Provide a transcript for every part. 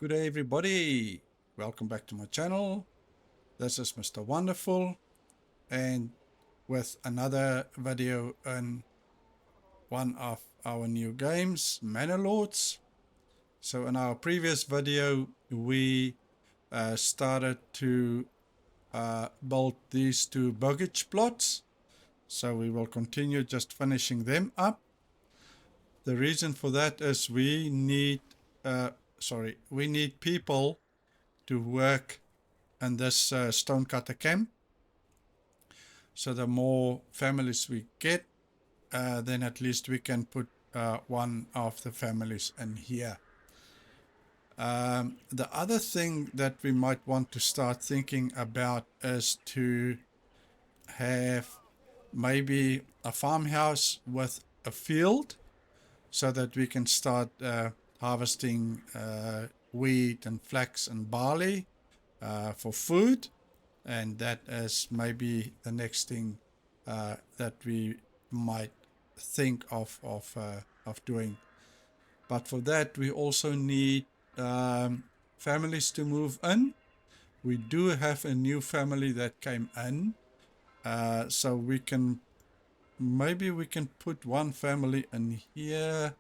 Good day everybody, welcome back to my channel. This is Mr. Wonderful and with another video on one of our new games, Manor Lords. So in our previous video we started to build these two baggage plots. So we will continue just finishing them up. The reason for that is we need people to work in this stonecutter camp. So the more families we get, then at least we can put one of the families in here. The other thing that we might want to start thinking about is to have maybe a farmhouse with a field so that we can start harvesting wheat and flax and barley for food. And that is maybe the next thing that we might think of doing. But for that we also need families to move in. We do have a new family that came in, so we can put one family in here,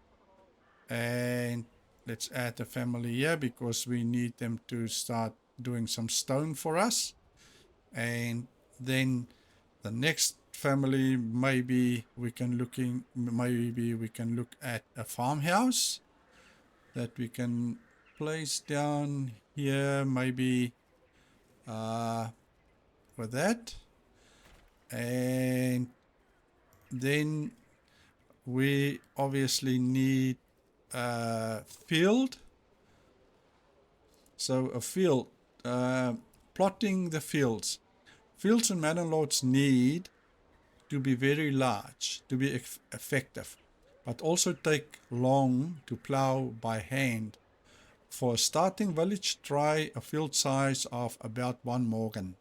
and let's add a family here because we need them to start doing some stone for us. And then the next family, maybe we can look at a farmhouse that we can place down here, maybe with that. And then we obviously need a field. So a field, plotting the fields. Fields in Manor Lords need to be very large to be effective, but also take long to plow by hand. For a starting village, try a field size of about 1 morgen.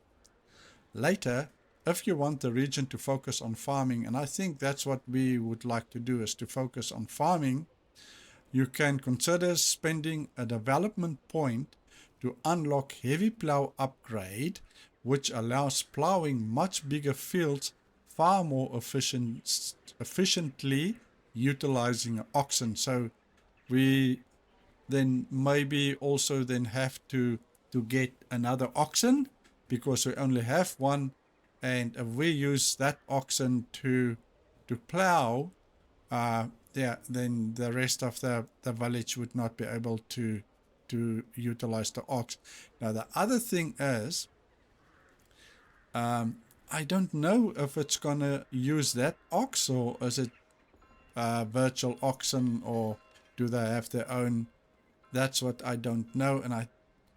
Later, if you want the region to focus on farming, and I think that's what we would like to do, is to focus on farming, you can consider spending a development point to unlock heavy plow upgrade, which allows plowing much bigger fields far more efficiently utilizing oxen. So we then maybe also then have to get another oxen because we only have one, and if we use that oxen to plow, then the rest of the village would not be able to utilize the ox. Now the other thing is, I don't know if it's gonna use that ox, or is it virtual oxen, or do they have their own? That's what I don't know. And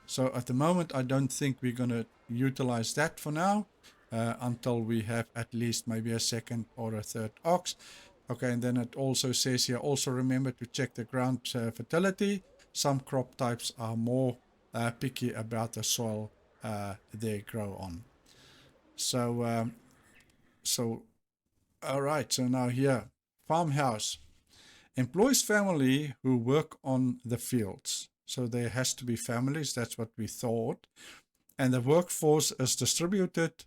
so at the moment I don't think we're gonna utilize that for now, until we have at least maybe a second or a third ox. Okay, and then it also says here, also remember to check the ground fertility. Some crop types are more picky about the soil they grow on. So all right, so now here, farmhouse employs family who work on the fields. So there has to be families, that's what we thought. And the workforce is distributed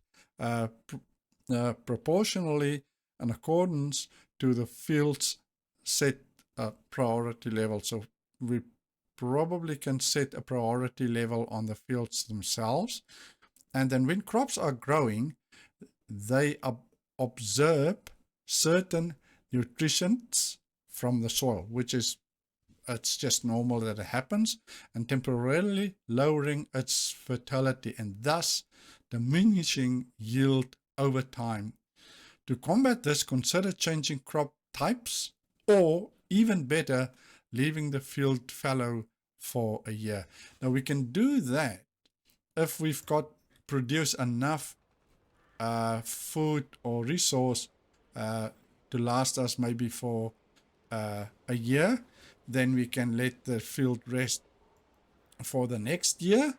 proportionally in accordance to the field's set priority level. So we probably can set a priority level on the fields themselves. And then when crops are growing, they observe certain nutrients from the soil, which is, it's just normal that it happens, and temporarily lowering its fertility and thus diminishing yield over time. To combat this, consider changing crop types, or even better, leaving the field fallow for a year. Now we can do that if we've produce enough food or resource to last us maybe for a year. Then we can let the field rest for the next year,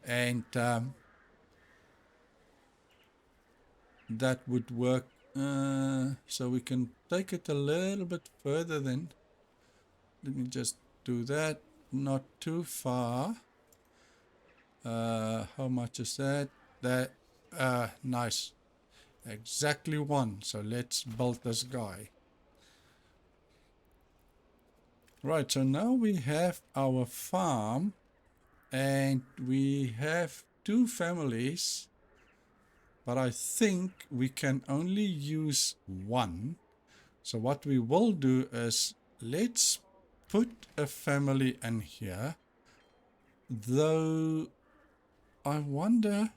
and that would work. So we can take it a little bit further then. Let me just do that. not too far. How much is that? Nice. Exactly one. So let's build this guy. Right, so now we have our farm and we have 2 families, but I think we can only use 1. So what we will do is let's put a family in here, though I wonder,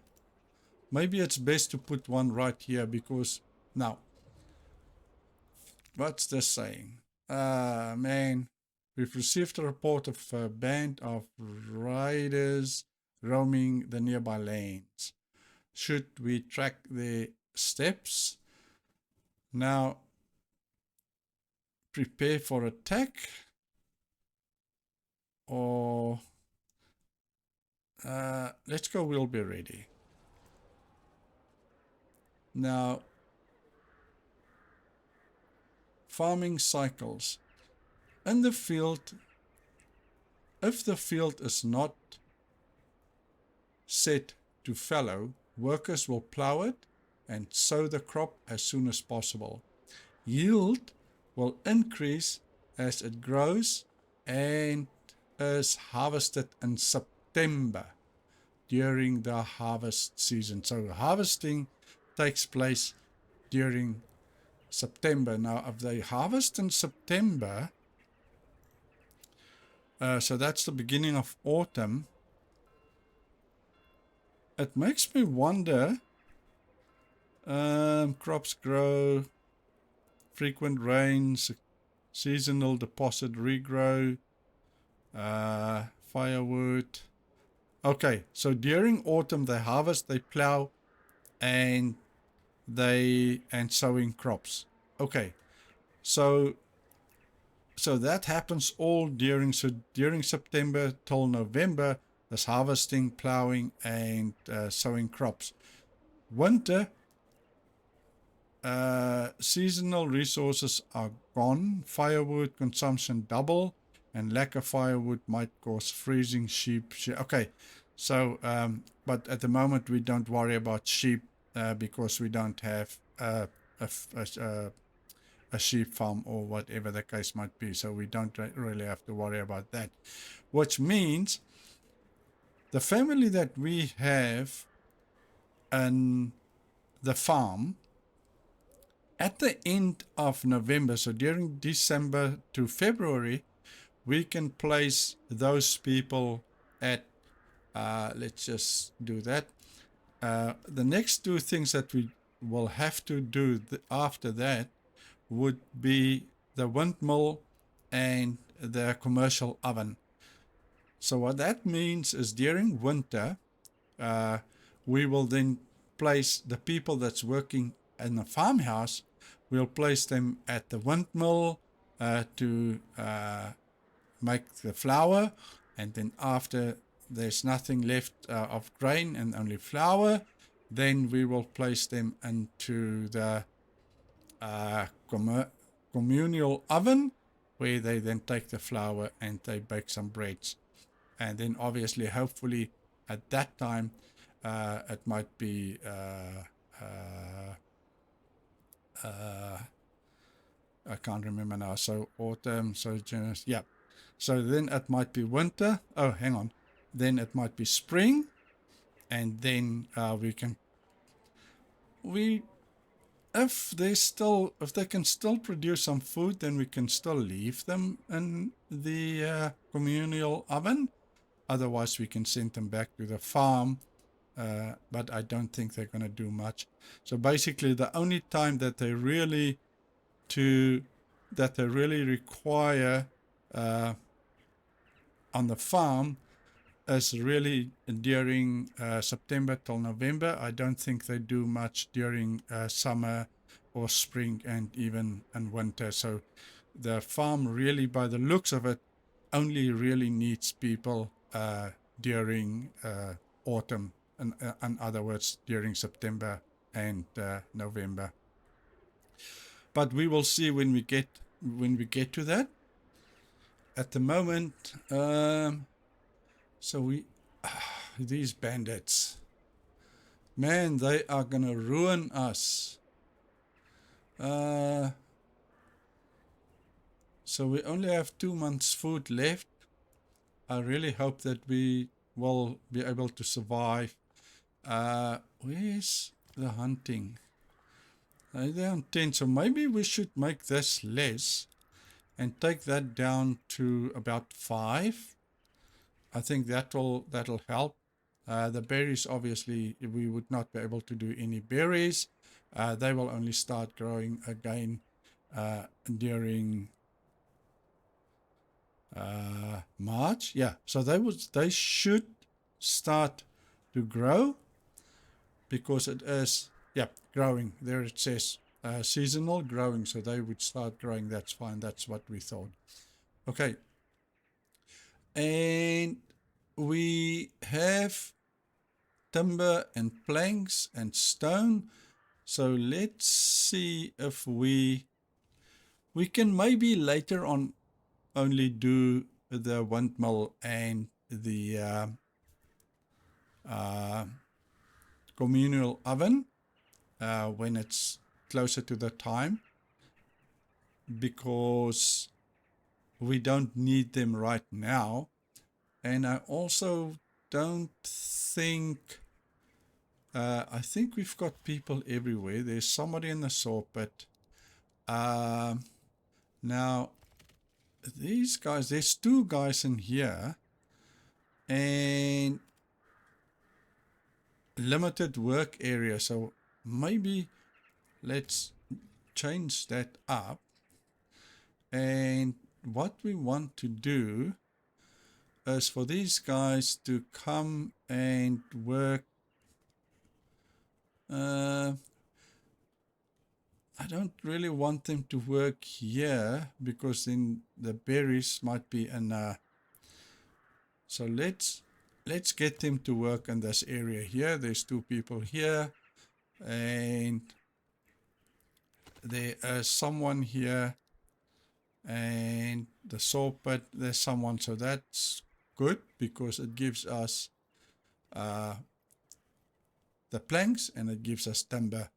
maybe it's best to put one right here because now, what's this saying? Man, we've received a report of a band of riders roaming the nearby lanes. Should we track their steps? Now, prepare for attack, or let's go, we'll be ready. Now, farming cycles. In the field, if the field is not set to fallow, workers will plow it and sow the crop as soon as possible. Yield will increase as it grows and is harvested in September during the harvest season. So harvesting takes place during September. Now, if they harvest in September, so that's the beginning of autumn, it makes me wonder, crops grow, frequent rains, seasonal deposit regrow, firewood. Okay, so during autumn they harvest, they plow, and sowing crops. Okay, so that happens all during September till November. There's harvesting, plowing, and sowing crops. Winter, seasonal resources are gone. Firewood consumption double, and lack of firewood might cause freezing sheep. Okay, so but at the moment we don't worry about sheep because we don't have a sheep farm or whatever the case might be. So we don't really have to worry about that, which means the family that we have in the farm at the end of November, so during December to February, we can place those people at, let's just do that. The next 2 things that we will have to do after that would be the windmill and the commercial oven. So what that means is during winter, we will then place the people that's working in the farmhouse, we'll place them at the windmill to make the flour, and then after there's nothing left of grain and only flour, then we will place them into the communal oven, where they then take the flour and they bake some breads. And then obviously, hopefully at that time, it might be I can't remember now. So autumn, so yeah. So then it might be winter. Oh, hang on. Then it might be spring, and then if they can still produce some food, then we can still leave them in the communal oven. Otherwise, we can send them back to the farm. But I don't think they're going to do much. So basically, the only time that they really require on the farm is really during September till November. I don't think they do much during summer or spring and even in winter. So the farm really, by the looks of it, only really needs people during autumn. In other words, during September and November. But we will see when we get to that. at the moment, so we, these bandits, man, they are gonna ruin us. So we only have 2 months food left. I really hope that we will be able to survive. Where's the hunting? They're on 10, so maybe we should make this less and take that down to about 5. I think that'll help. The berries, obviously, we would not be able to do any berries. They will only start growing again during March. Yeah, so they should start to grow because it is, yeah, growing. There it says seasonal growing, so they would start growing. That's fine. That's what we thought. Okay. And we have timber and planks and stone. So let's see if we can maybe later on only do the windmill and the communal oven when it's closer to the time, because we don't need them right now. And I also don't think, I think we've got people everywhere. There's somebody in the saw pit. Now, these guys, there's 2 guys in here, and limited work area. So maybe let's change that up. And what we want to do is for these guys to come and work. I don't really want them to work here because then the berries might be in. So let's get them to work in this area here. There's 2 people here, and there is someone here, and the saw pit, there's someone. So that's good because it gives us the planks and it gives us timber.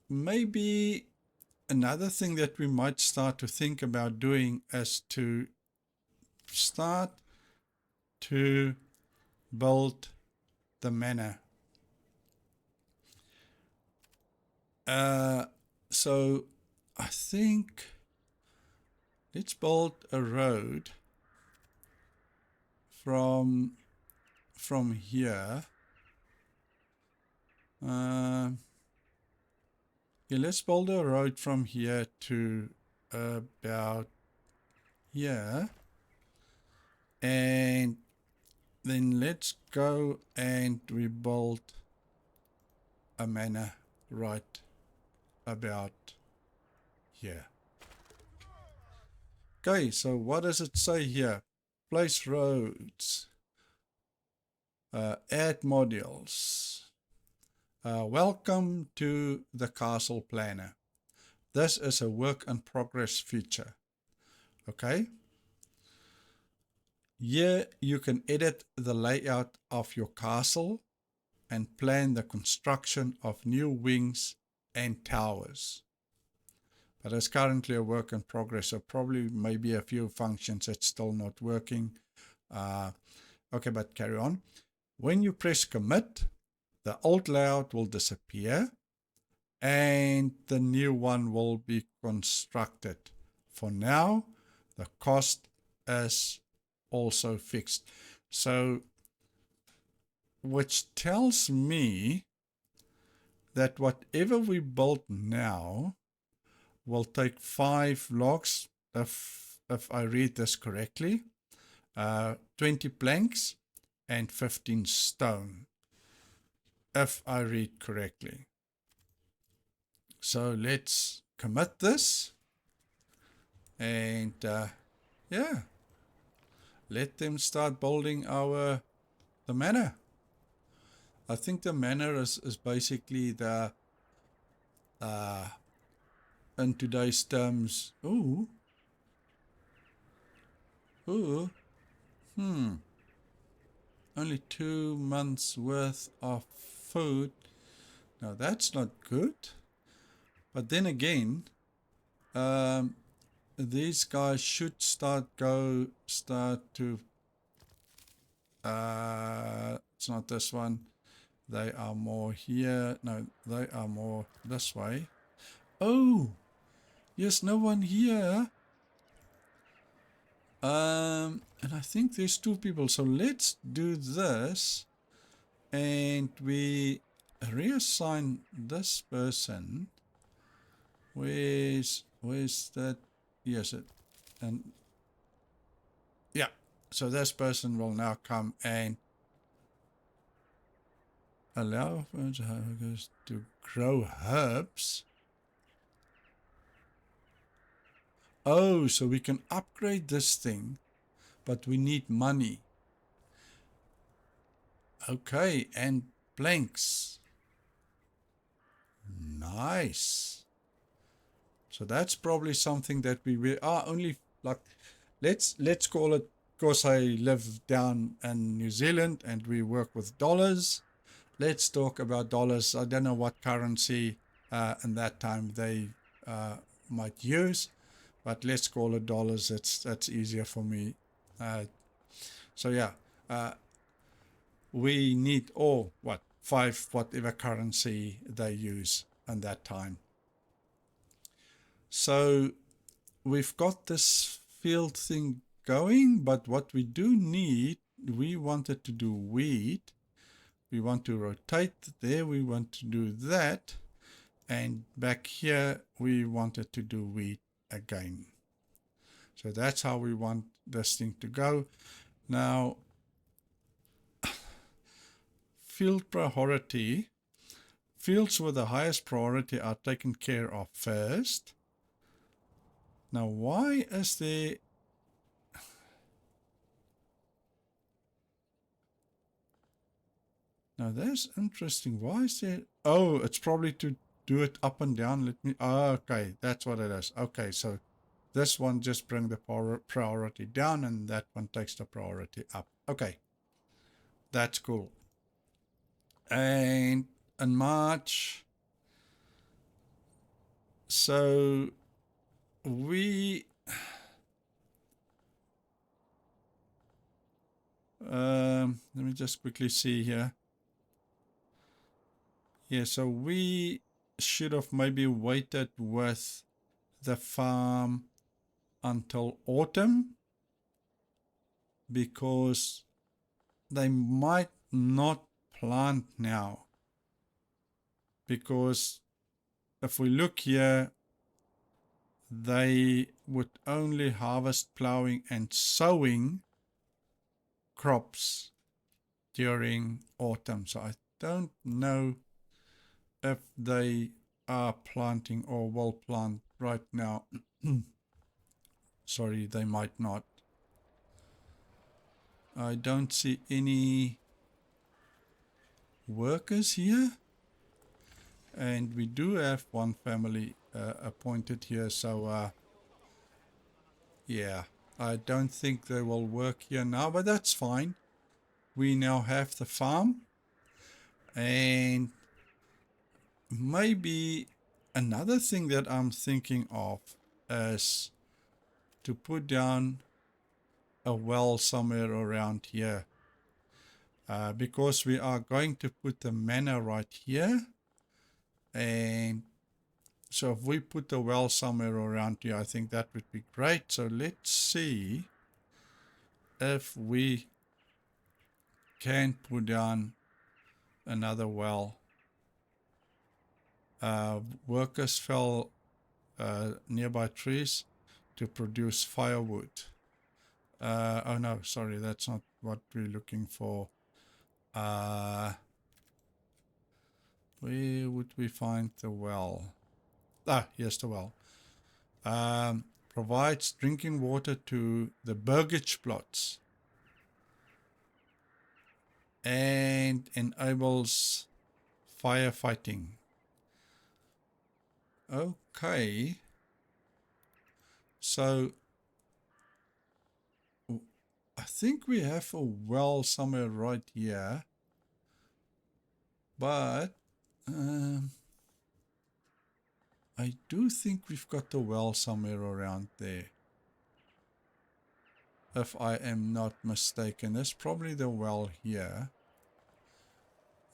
Maybe another thing that we might start to think about doing is to start to build the manor. So I think let's build a road from here. Yeah, let's build a road from here to about here. And then let's go and we build a manor right about here. Okay, so what does it say here? Place roads. Add modules. Welcome to the Castle Planner. This is a work in progress feature. Okay. Here you can edit the layout of your castle and plan the construction of new wings and towers. But it's currently a work in progress, so probably maybe a few functions that's still not working. Okay, but carry on. When you press commit, the old layout will disappear and the new one will be constructed. For now, the cost is also fixed. So, which tells me that whatever we build now will take 5 logs, if I read this correctly, 20 planks and 15 stone, if I read correctly. So let's commit this and yeah, let them start building the manor. I think the manor is basically the in today's terms. Ooh, Ooh. Only 2 months worth of food. Now that's not good. But then again, these guys should start to, it's not this one. They are more here. No, they are more this way. Oh, yes, no one here. And I think there's 2 people. So let's do this. And we reassign this person. Where's that? Yes, and yeah. So this person will now come and allow farmers to grow herbs. Oh, so we can upgrade this thing, but we need money. Okay, and planks. Nice. So that's probably something that we are only like, let's call it, because I live down in New Zealand and we work with dollars. Let's talk about dollars. I don't know what currency in that time they might use, but let's call it dollars. That's easier for me. So yeah, we need five whatever currency they use in that time. So we've got this field thing going, but what we do need, we wanted to do wheat. We want to rotate there. We want to do that. And back here, we wanted to do wheat again. So that's how we want this thing to go. Now, field priority. Fields with the highest priority are taken care of first. Now, why is there... Now, that's interesting. Why is there... Oh, it's probably to do it up and down. Let me... Oh, okay, that's what it is. Okay, so this one just brings the priority down, and that one takes the priority up. Okay, that's cool. And in March, so we... let me just quickly see here. Yeah, so we should have maybe waited with the farm until autumn, because they might not plant now. Because if we look here, they would only harvest plowing and sowing crops during autumn. So I don't know if they are planting or will plant right now. Sorry, they might not. I don't see any workers here. And we do have one family appointed here. So, yeah, I don't think they will work here now, but that's fine. We now have the farm. And maybe another thing that I'm thinking of is to put down a well somewhere around here. Because we are going to put the manor right here. And so if we put the well somewhere around here, I think that would be great. So let's see if we can put down another well. Workers fell nearby trees to produce firewood. Oh no, sorry, that's not what we're looking for. Where would we find the well? Ah, here's the well. Provides drinking water to the burgage plots and enables firefighting. Okay. So I think we have a well somewhere right here. But I do think we've got a well somewhere around there. If I am not mistaken, that's probably the well here.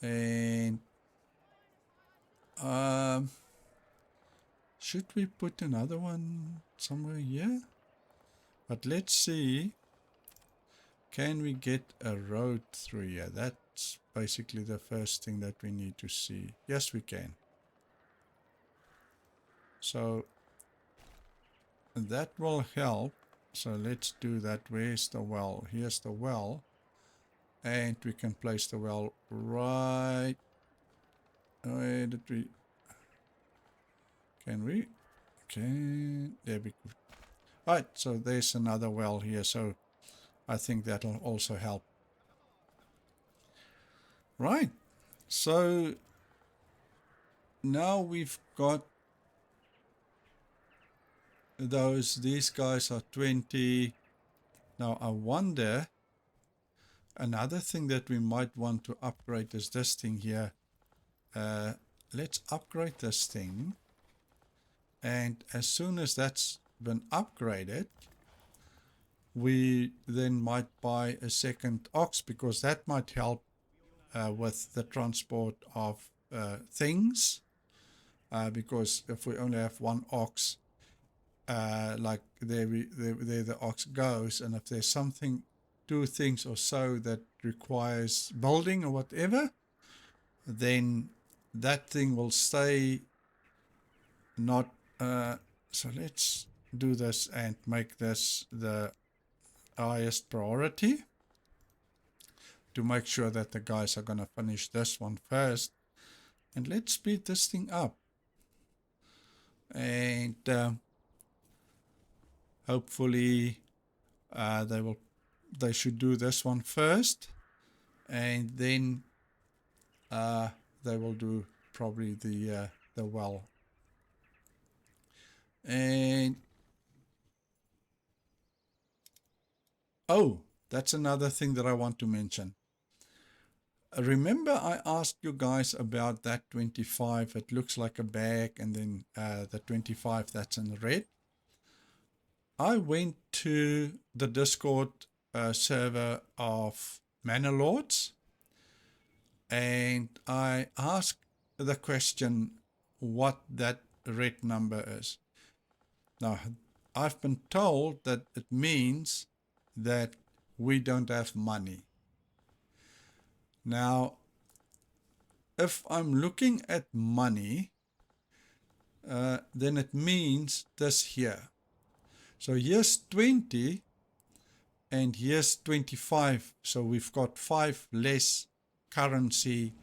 And should we put another one somewhere here? But let's see. Can we get a road through here? That's basically the first thing that we need to see. Yes, we can. So that will help. So let's do that. Where's the well? Here's the well. And we can place the well right. Where did we? Can we? Can there we go. Right, so there's another well here. So I think that'll also help. Right. So now we've got these guys are 20. Now I wonder, another thing that we might want to upgrade is this thing here. Let's upgrade this thing. And as soon as that's been upgraded, we then might buy a second ox, because that might help with the transport of things. Because if we only have one ox, like there the ox goes, and if there's something, two things or so that requires building or whatever, then that thing will stay not. So let's do this and make this the highest priority to make sure that the guys are going to finish this one first. And let's speed this thing up. And hopefully they should do this one first, and then they will do probably the well. And oh, that's another thing that I want to mention. Remember I asked you guys about that 25, it looks like a bag, and then the 25 that's in red. I went to the Discord server of Manor Lords, and I asked the question what that red number is. Now, I've been told that it means that we don't have money. Now, if I'm looking at money, then it means this here. So here's 20 and here's 25. So we've got 5 less currency.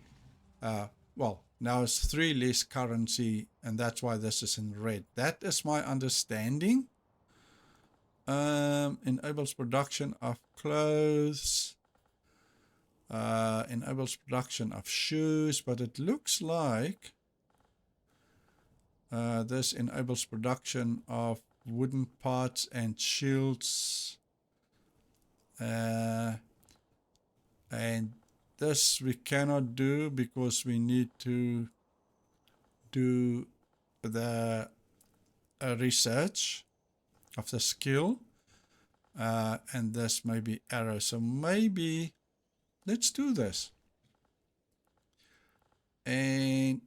Well, now it's 3 less currency, and that's why this is in red. That is my understanding. Enables production of clothes. Enables production of shoes, but it looks like this enables production of wooden parts and shields. And this we cannot do because we need to do the research of the skill. And this may be arrow. So maybe let's do this. And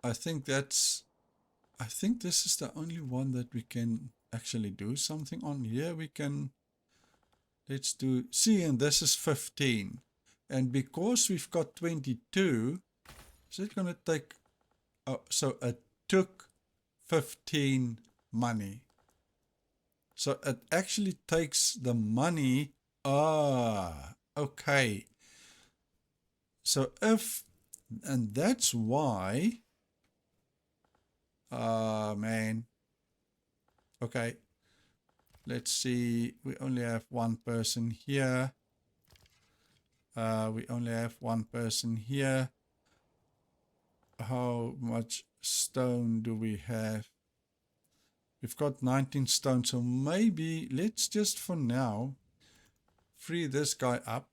I think this is the only one that we can actually do something on. Here we can, let's do, see, and this is 15. And because we've got 22, is it going to take, so it took 15 money. So it actually takes the money. Okay. So if, and that's why, man. Okay. Let's see. We only have one person here. We only have one person here. How much stone do we have? We've got 19 stone, so maybe let's just for now free this guy up.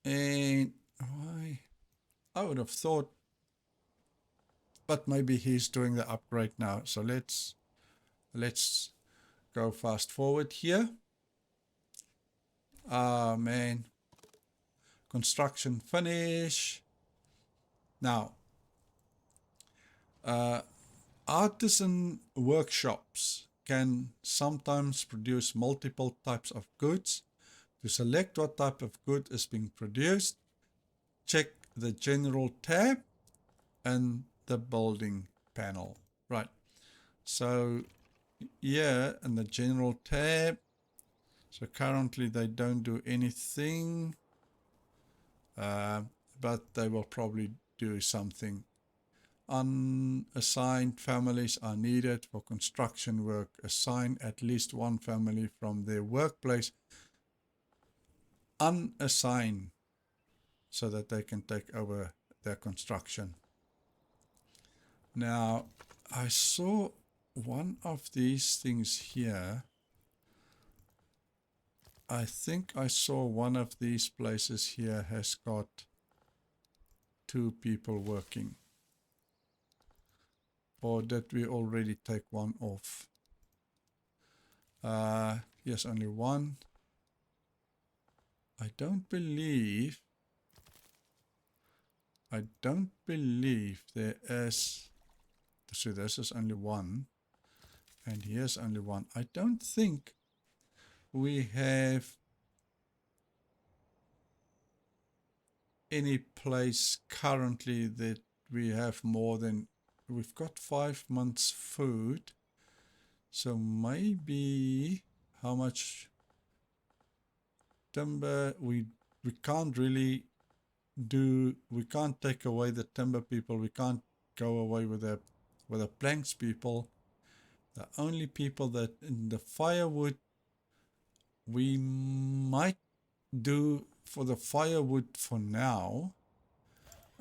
And why? I would have thought, but maybe he's doing the upgrade now. So let's go fast forward here. Ah, man. Construction finish. Now, artisan workshops can sometimes produce multiple types of goods. To select what type of good is being produced, check the General tab and the Building panel. Right. So here in the General tab, so currently they don't do anything, but they will probably do something. Unassigned families are needed for construction work. Assign at least one family from their workplace. Unassign so that they can take over their construction. Now, I saw one of these things here. I think I saw one of these places here has got 2 people working. Or did we already take one off? Yes, only one. I don't believe there is. So this is only one. And here's only one. I don't think we have any place currently that we have more than, we've got 5 months food. So maybe how much timber we can't really do, we can't take away the timber people, we can't go away with the planks people. The only people that in the firewood we might do for the firewood for now,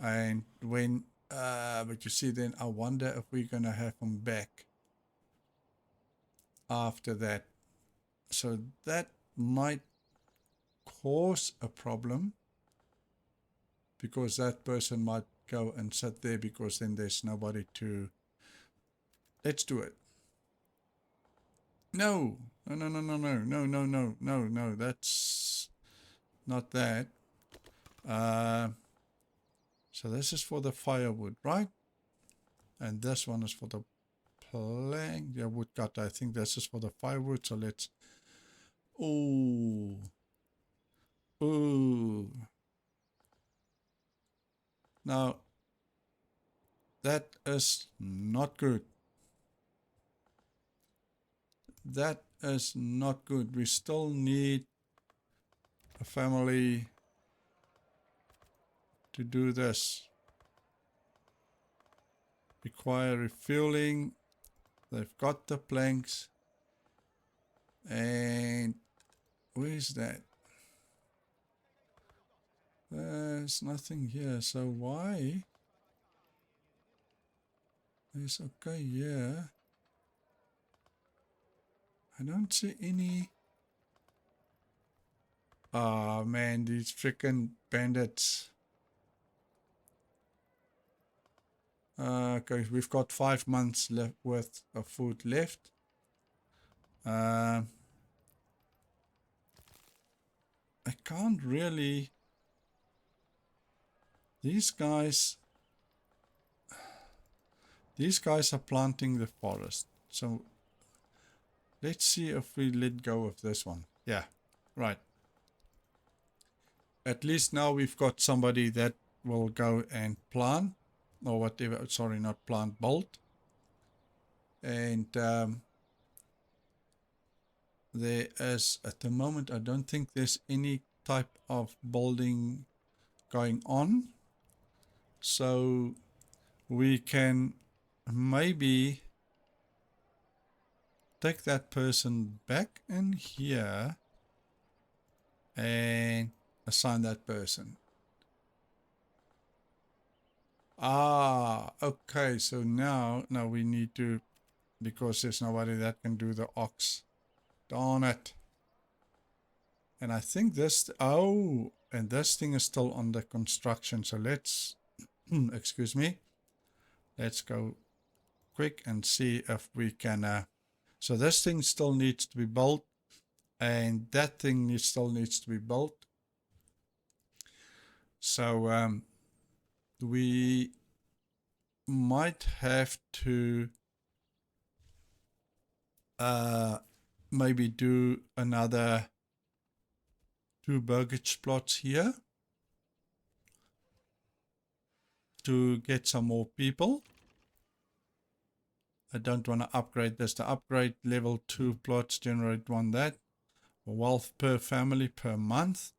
and when but you see, then I wonder if we're gonna have them back after that. So that might cause a problem, because that person might go and sit there, because then there's nobody to. Let's do it. No, no, that's not that. So this is for the firewood, right? And this one is for the plank. Yeah, woodcut. I think this is for the firewood. So let's. Ooh. Now, that is not good. That is not good. We still need a family to do this. Require refueling. They've got the planks. And where's that? There's nothing here. So why? It's okay, yeah. I don't see any. Ah, man, these freaking bandits. Okay, we've got 5 months worth of food left. I can't really. These guys are planting the forest. So let's see if we let go of this one. Yeah, right. At least now we've got somebody that will go and plant, or whatever. Sorry, not plant, bolt. And there is, at the moment, I don't think there's any type of building going on. So we can maybe take that person back in here and assign that person. Ah, okay. So now we need to, because there's nobody that can do the ox. Darn it. And I think this, oh, and this thing is still under construction. So let's, excuse me, let's go quick and see if we can, so this thing still needs to be built, and that thing still needs to be built. So we might have to maybe do another 2 burgage plots here to get some more people. I don't want to upgrade this. To upgrade level 2 plots, generate one that. Wealth per family per month.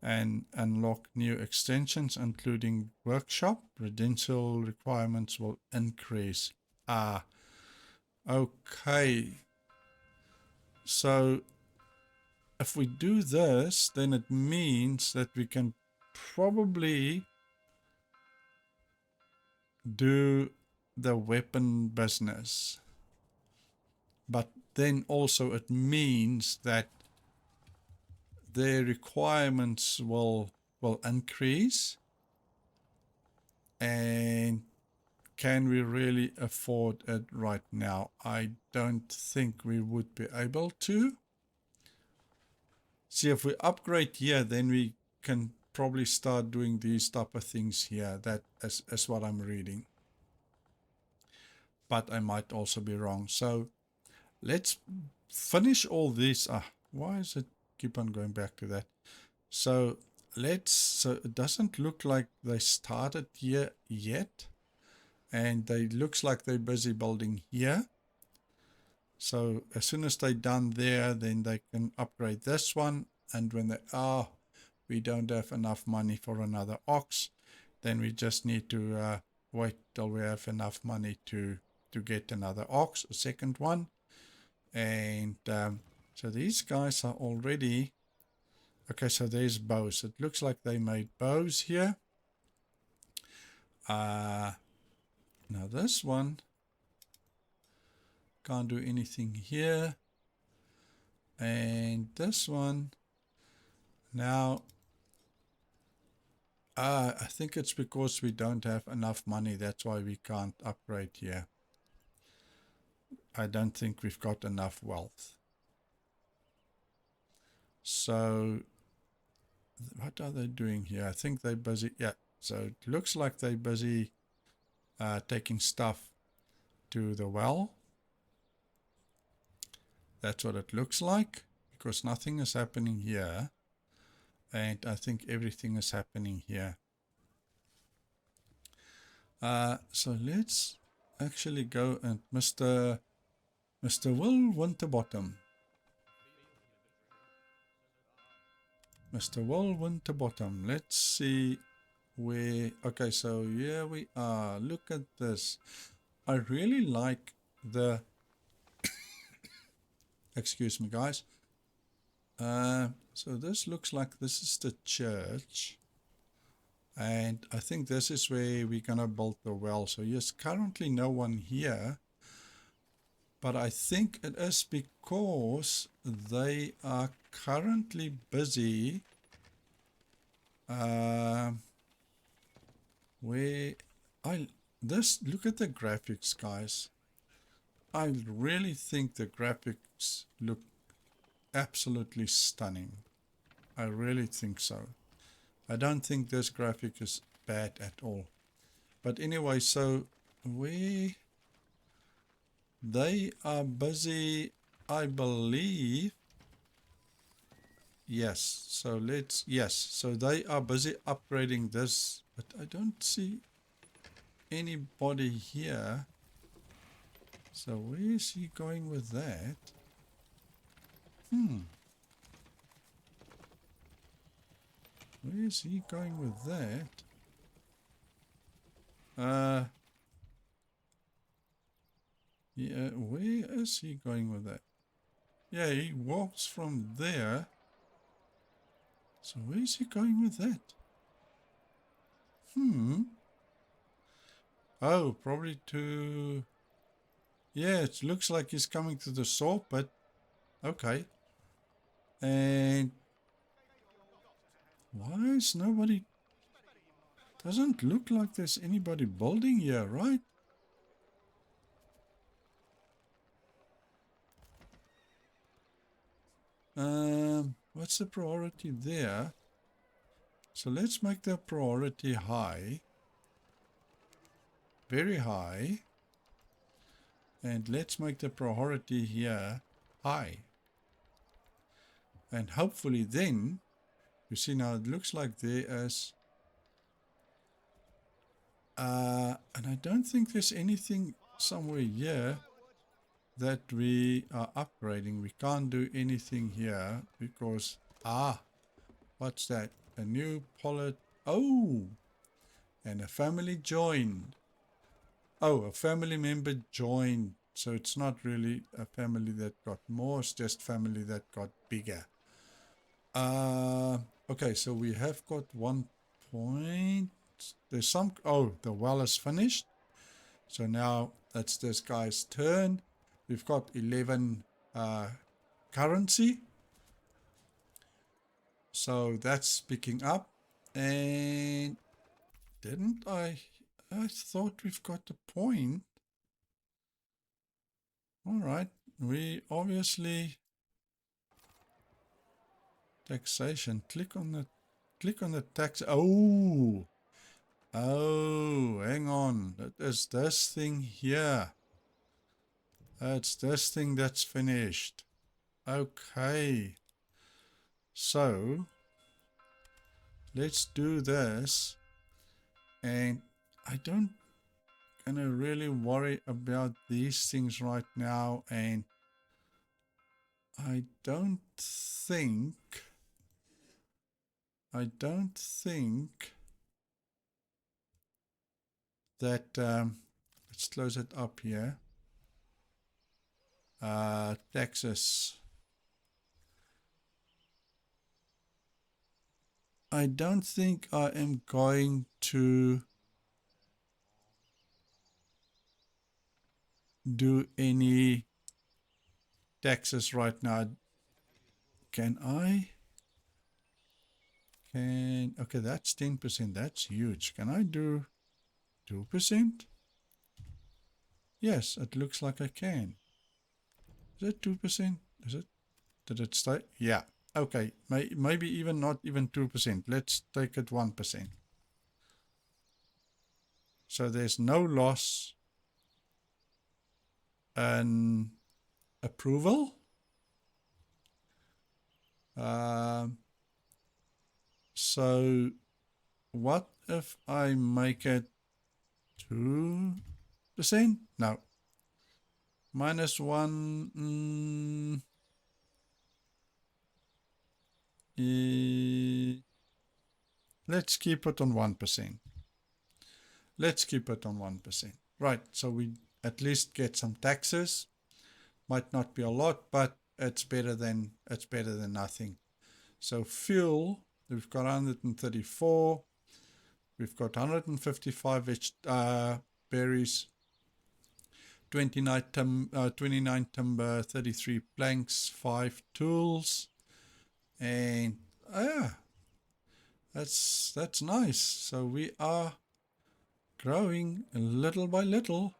And unlock new extensions, including workshop. Residential requirements will increase. Ah, okay. So if we do this, then it means that we can probably do the weapon business. But then also it means that their requirements will increase. And can we really afford it right now? I don't think we would be able to. See, if we upgrade here, then we can probably start doing these type of things here. That is what I'm reading. But I might also be wrong. So let's finish all this. Why is it keep on going back to that? So so it doesn't look like they started here yet. And they looks like they're busy building here. So as soon as they're done there, then they can upgrade this one. And when they we don't have enough money for another ox, then we just need to wait till we have enough money to get another ox, a second one. And so these guys are already, okay, so there's bows. It looks like they made bows here. Now this one can't do anything here. And this one, now, I think it's because we don't have enough money. That's why we can't upgrade here. I don't think we've got enough wealth. So, what are they doing here? I think they're busy. Yeah, so it looks like they're busy taking stuff to the well. That's what it looks like, because nothing is happening here. And I think everything is happening here. So let's actually go and Mr. Will Winterbottom. Mr. Will Winterbottom. Let's see where... Okay, so here we are. Look at this. I really like the... Excuse me, guys. So this looks like this is the church. And I think this is where we're going to build the well. So there's currently no one here. But I think it is because they are currently busy. Look at the graphics, guys. I really think the graphics look absolutely stunning. I really think so. I don't think this graphic is bad at all. But anyway, so they are busy, I believe. Yes, so so they are busy upgrading this, but I don't see anybody here. So where is he going with that? Where is he going with that? Yeah, where is he going with that? Yeah, he walks from there. So where is he going with that? Oh, probably to... Yeah, it looks like he's coming to the saw pit. Okay. And why is nobody... Doesn't look like there's anybody building here, right? What's the priority there? So let's make the priority high. Very high. And let's make the priority here high. And hopefully then, you see now it looks like there is... and I don't think there's anything somewhere here that we are upgrading. We can't do anything here because... what's that? A new polit... Oh! And a family joined. Oh, a family member joined. So it's not really a family that got more, it's just family that got bigger. Okay, so we have got 1 point. There's some... Oh, the well is finished. So now it's this guy's turn. We've got 11 currency. So that's picking up. And didn't I thought we've got a point. All right. We obviously... Taxation. Click on the tax. Oh, hang on. It is this thing here. It's this thing that's finished. Okay. So let's do this. And I don't gonna really worry about these things right now. And I don't think that let's close it up here. Taxes. I don't think I am going to do any taxes right now. Can I? Okay, that's 10%. That's huge. Can I do 2%? Yes, it looks like I can. Is it 2%? Is it? Did it stay? Yeah. Okay, maybe even not even 2%. Let's take it 1%. So there's no loss in approval. So what if I make it 2%? No. -1. Let's keep it on 1%. Let's keep it on 1%. Right, so we at least get some taxes. Might not be a lot, but it's better than nothing. So fuel, we've got 134. We've got 155 berries, 29 timber, 33 planks, 5 tools, and that's nice. So we are growing little by little,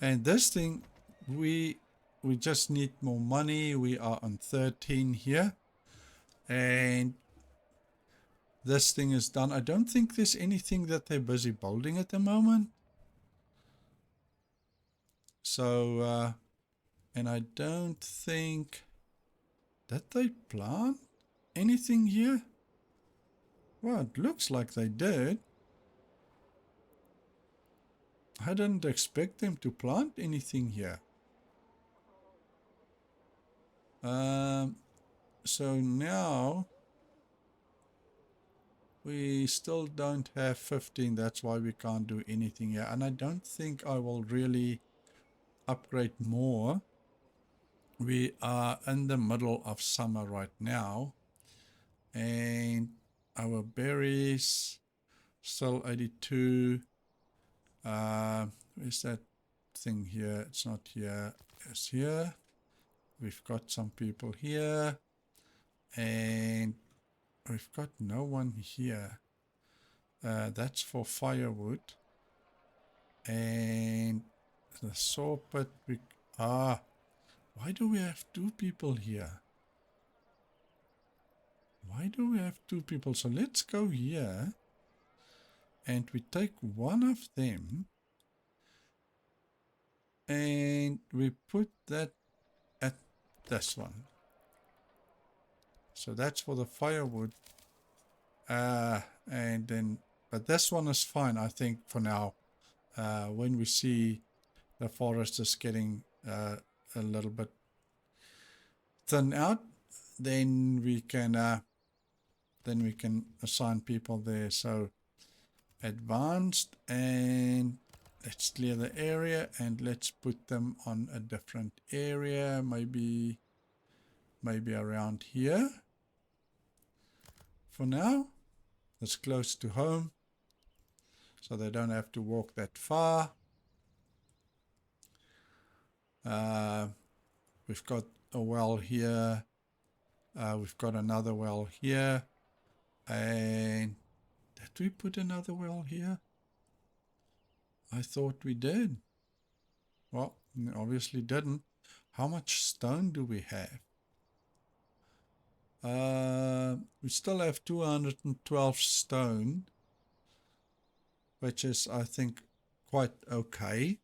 and this thing we just need more money. We are on 13 here, and this thing is done. I don't think there's anything that they're busy building at the moment. So and I don't think that they plant anything here. Well, it looks like they did. I didn't expect them to plant anything here. So now we still don't have 15. That's why we can't do anything here. And I don't think I will really upgrade more. We are in the middle of summer right now. And our berries still 82. Where's that thing here? It's not here. It's here. We've got some people here. And we've got no one here. That's for firewood. And the saw pit. Why do we have two people here? Why do we have two people? So let's go here. And we take one of them. And we put that at this one. So that's for the firewood. And then, but this one is fine, I think, for now. When we see the forest is getting a little bit thin out, then we can assign people there. So advanced, and let's clear the area and let's put them on a different area, maybe around here for now. It's close to home, so they don't have to walk that far. We've got a well here. We've got another well here. And did we put another well here? I thought we did. Well, obviously didn't. How much stone do we have? We still have 212 stone, which is, I think, quite okay.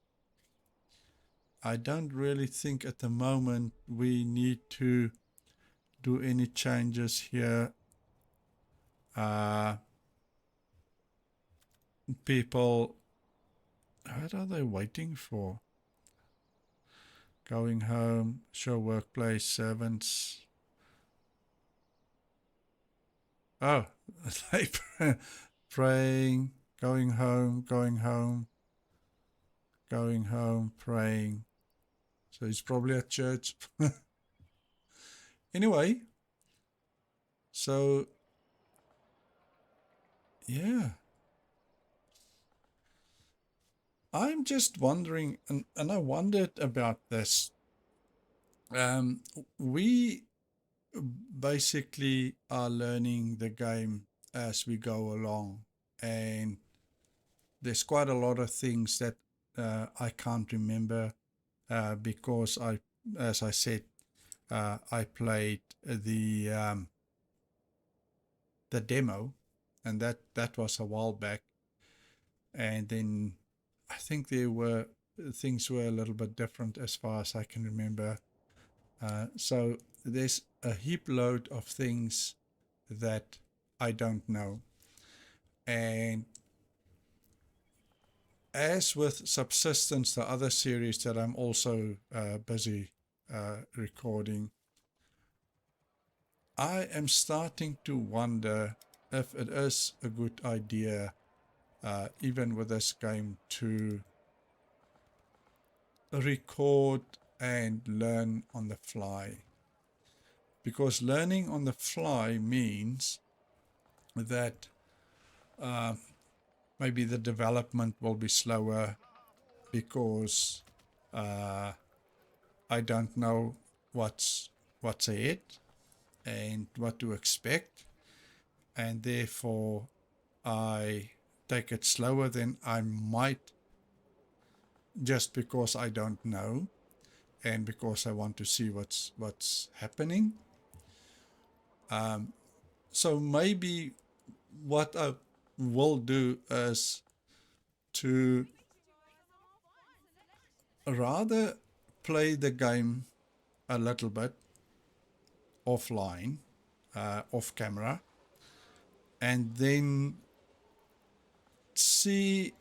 I don't really think at the moment we need to do any changes here. People, what are they waiting for? Going home, show workplace, servants. Oh, they praying, going home, praying. So he's probably at church. Anyway, so yeah. I'm just wondering, and I wondered about this. We basically are learning the game as we go along, and there's quite a lot of things that I can't remember because as I said, I played the demo, and that was a while back, and then I think things were a little bit different as far as I can remember. So there's a heap load of things that I don't know. And as with Subsistence, the other series that I'm also busy recording, I am starting to wonder if it is a good idea, even with this game, to record and learn on the fly. Because learning on the fly means that maybe the development will be slower because I don't know what's ahead and what to expect, and therefore I take it slower than I might, just because I don't know and because I want to see what's happening. So maybe what I will do is to rather play the game a little bit offline, off camera, and then see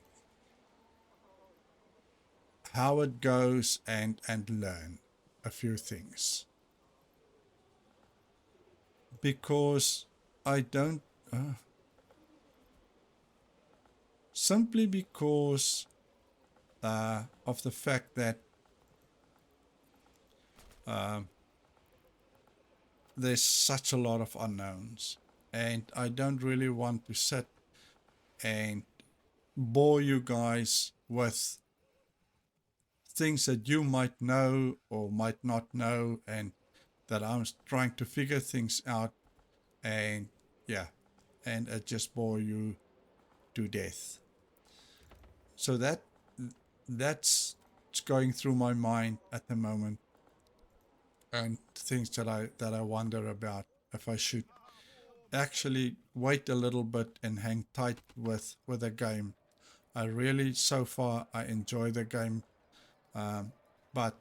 how it goes and learn a few things. Because I don't, simply because of the fact that there's such a lot of unknowns, and I don't really want to sit and bore you guys with things that you might know or might not know, and that I'm trying to figure things out, and yeah, and it just bore you to death. So that's going through my mind at the moment, and things that I wonder about if I should actually wait a little bit and hang tight with a game. I really, so far, I enjoy the game, but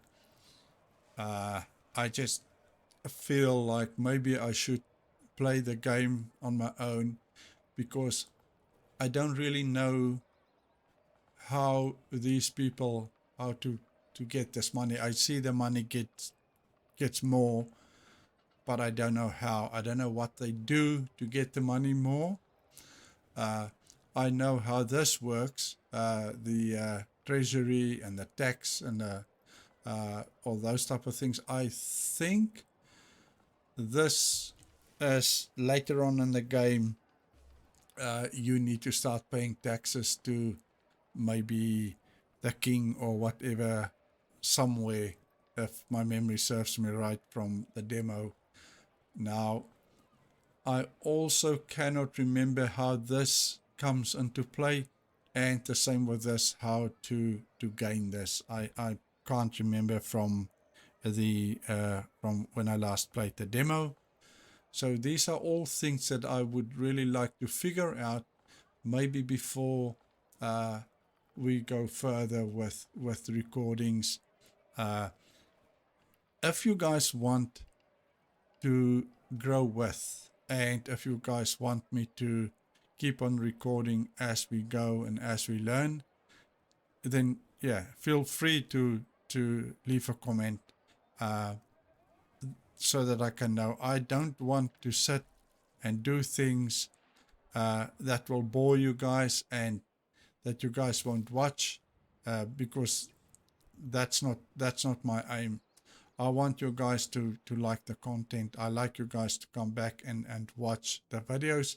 I just feel like maybe I should play the game on my own, because I don't really know how these people, how to get this money. I see the money gets more, but I don't know how. I don't know what they do to get the money more. I know how this works, the treasury and the tax and all those type of things. I think this is later on in the game. You need to start paying taxes to maybe the king or whatever, somewhere, if my memory serves me right from the demo. Now, I also cannot remember how this comes into play, and the same with this, how to gain this. I can't remember from from when I last played the demo. So these are all things that I would really like to figure out, maybe before we go further with recordings. If you guys want to grow with, and if you guys want me to keep on recording as we go and as we learn, then yeah, feel free to leave a comment, so that I can know. I don't want to sit and do things that will bore you guys and that you guys won't watch, because that's not my aim. I want you guys to like the content. I like you guys to come back and watch the videos.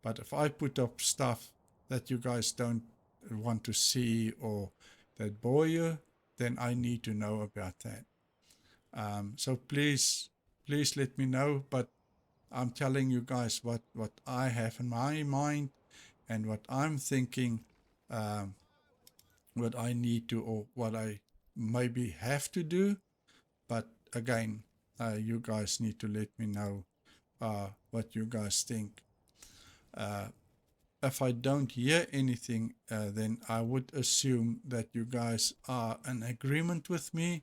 But if I put up stuff that you guys don't want to see or that bore you, then I need to know about that. So please let me know. But I'm telling you guys what I have in my mind and what I'm thinking, um, what I need to, or what I maybe have to do. But again, you guys need to let me know what you guys think. If I don't hear anything, then I would assume that you guys are in agreement with me,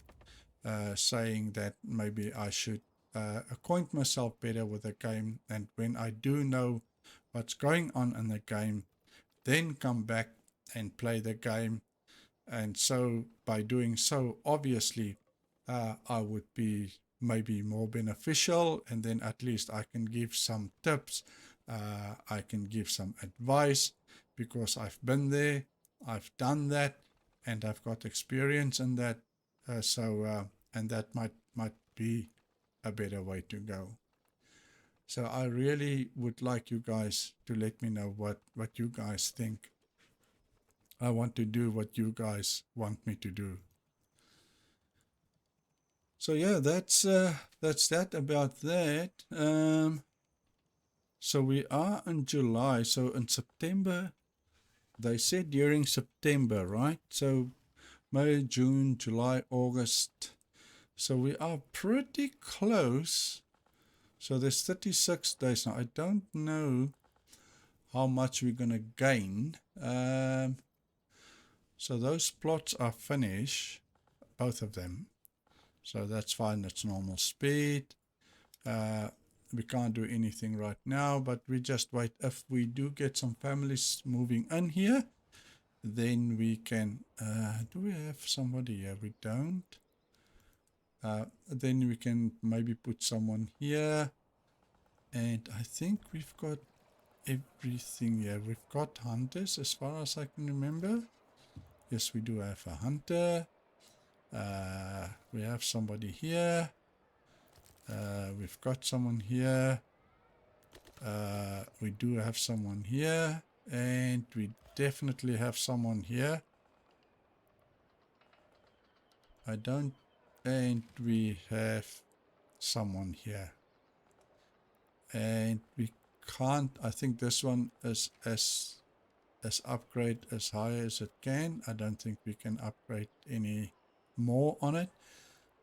saying that maybe I should acquaint myself better with the game, and when I do know what's going on in the game, then come back and play the game. And so by doing so, obviously, I would be maybe more beneficial, and then at least I can give some tips, I can give some advice, because I've been there, I've done that, and I've got experience in that. And that might be a better way to go. So I really would like you guys to let me know what you guys think. I want to do what you guys want me to do. So yeah, that's that about that. So we are in July. So in September, they said during September, right? So May, June, July, August. So we are pretty close. So there's 36 days now. I don't know how much we're gonna gain. So those plots are finished, both of them. So that's fine, that's normal speed. We can't do anything right now, but we just wait. If we do get some families moving in here, then we can, do we have somebody here? We don't. Then we can maybe put someone here. And I think we've got everything here. We've got hunters as far as I can remember. Yes, we do have a hunter. We have somebody here. We've got someone here. We do have someone here. And we definitely have someone here. I don't, and we have someone here. And we can't, I think this one is as upgrade as high as it can. I don't think we can upgrade any more on it.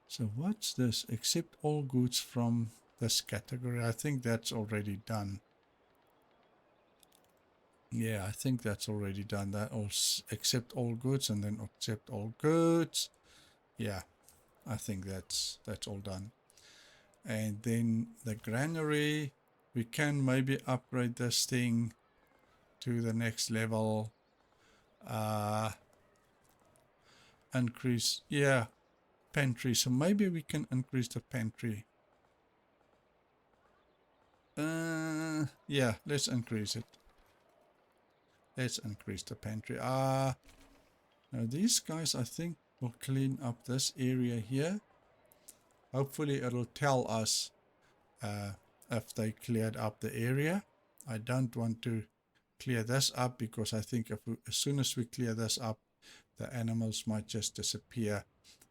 So what's this? Accept all goods from this category. I think that's already done. Yeah, I think that's already done. That all accept all goods and then accept all goods. Yeah, I think that's all done. And then the granary, we can maybe upgrade this thing to the next level. Increase, yeah, pantry. So maybe we can increase the pantry. Yeah, let's increase it. Let's increase the pantry. Now these guys, I think, will clean up this area here. Hopefully it'll tell us if they cleared up the area. I don't want to clear this up because I think as soon as we clear this up, the animals might just disappear.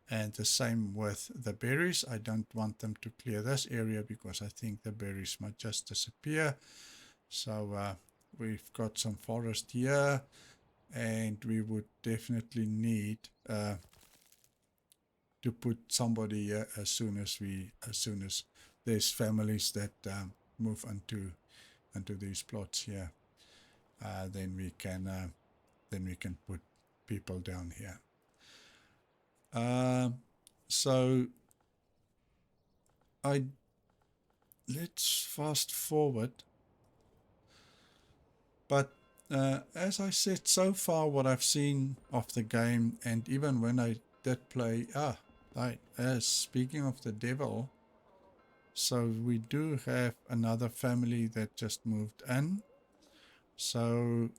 And the same with the berries. I don't want them to clear this area because I think the berries might just disappear. So we've got some forest here, and we would definitely need to put somebody here as soon as there's families that move into these plots here. Then we can put people down here. So let's fast forward. But as I said, so far what I've seen of the game, and even when I did play, speaking of the devil, so we do have another family that just moved in. So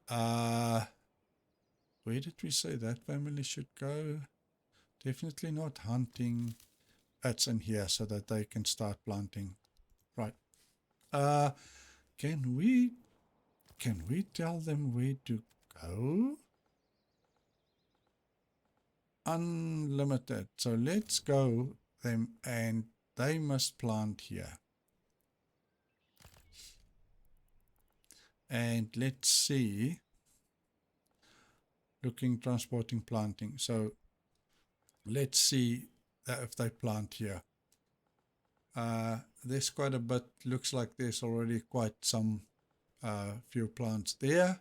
where did we say that family should go? Definitely not hunting. It's in here so that they can start planting. Right. Can we tell them where to go? Unlimited. So let's go them, and they must plant here. And let's see. Looking, transporting, planting. So let's see if they plant here. There's quite a bit. Looks like there's already quite some few plants there.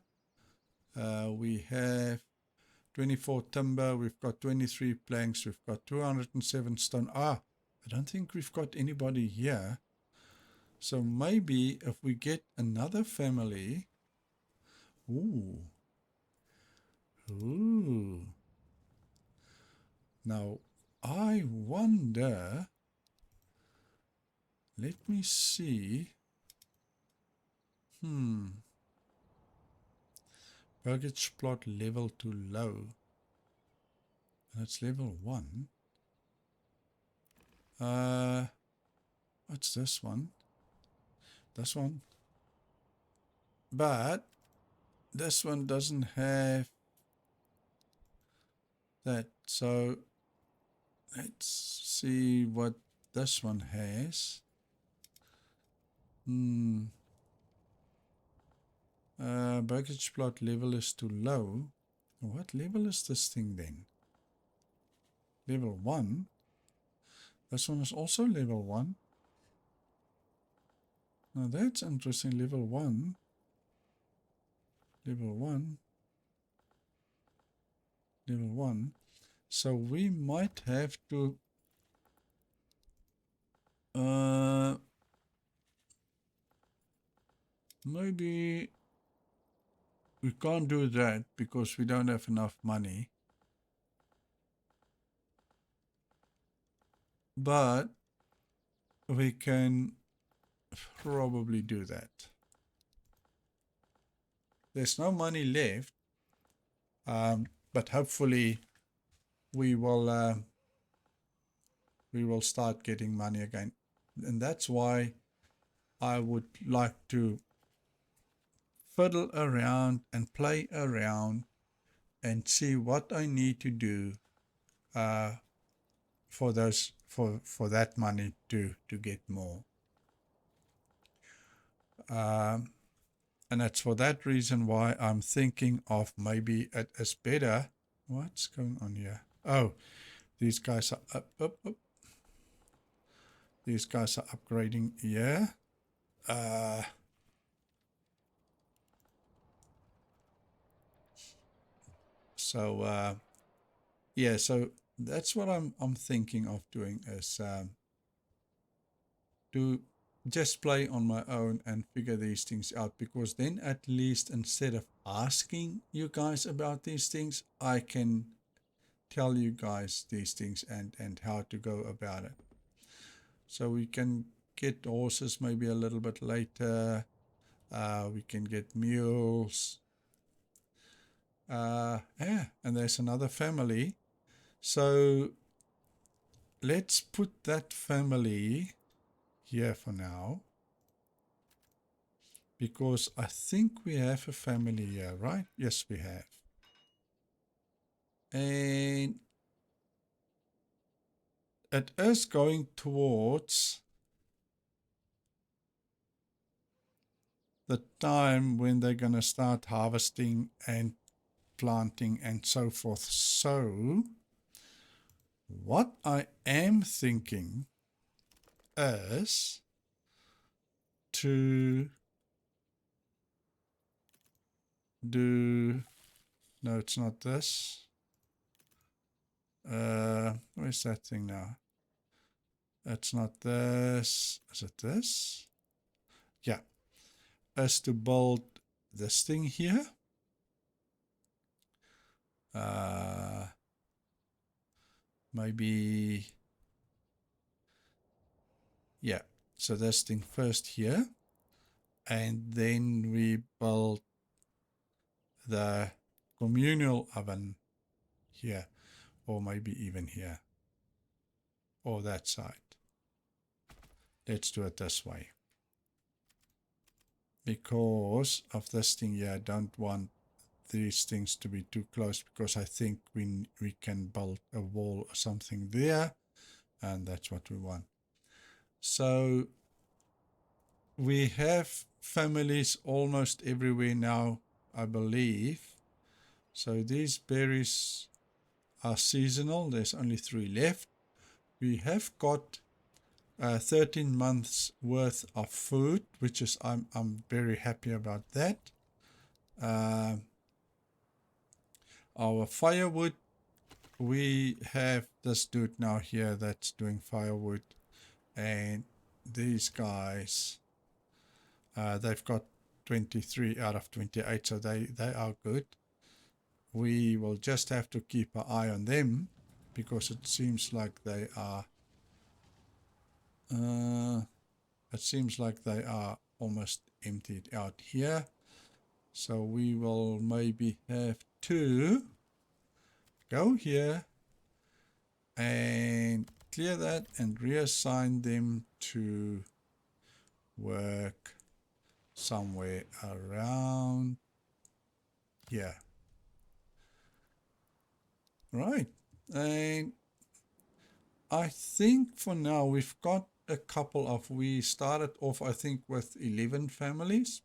We have 24 timber, we've got 23 planks, we've got 207 stone. I don't think we've got anybody here. So maybe if we get another family. Ooh. Now, I wonder, let me see. Baggage plot level too low. That's level 1. What's this one? This one. But this one doesn't have that. So let's see what this one has. Baggage plot level is too low. What level is this thing then? Level 1. This one is also level 1. Now that's interesting. Level 1. Level 1. Level 1. So we might have to maybe we can't do that because we don't have enough money. But we can probably do that. There's no money left, but hopefully we will start getting money again. And that's why I would like to fiddle around and play around and see what I need to do for those for that money to get more. And it's for that reason why I'm thinking of maybe it is better. What's going on here? Oh, these guys are up. These guys are upgrading here. So yeah, so that's what I'm thinking of doing is to just play on my own and figure these things out, because then at least instead of asking you guys about these things, I can tell you guys these things and how to go about it. So we can get horses maybe a little bit later. We can get mules. Yeah, and there's another family. So let's put that family here for now, because I think we have a family here, right? Yes, we have. And it is going towards the time when they're going to start harvesting and planting and so forth. So what I am thinking is to do, no, it's not this. Where's that thing now? It's not this. Is it this? Yeah. Is to build this thing here. Maybe, yeah. So this thing first here. And then we build the communal oven here, or maybe even here, or that side. Let's do it this way. Because of this thing here, I don't want these things to be too close, because I think we can build a wall or something there, and that's what we want. So we have families almost everywhere now, I believe. So these berries are seasonal. There's only 3 left. We have got 13 months worth of food, which is I'm very happy about that. Our firewood, we have this dude now here that's doing firewood, and these guys, they've got 23 out of 28, so they are good. We will just have to keep an eye on them, because it seems like they are almost emptied out here. So we will maybe have to go here and clear that and reassign them to work somewhere around here. Right. And I think for now we've got a couple of, we started off I think with 11 families.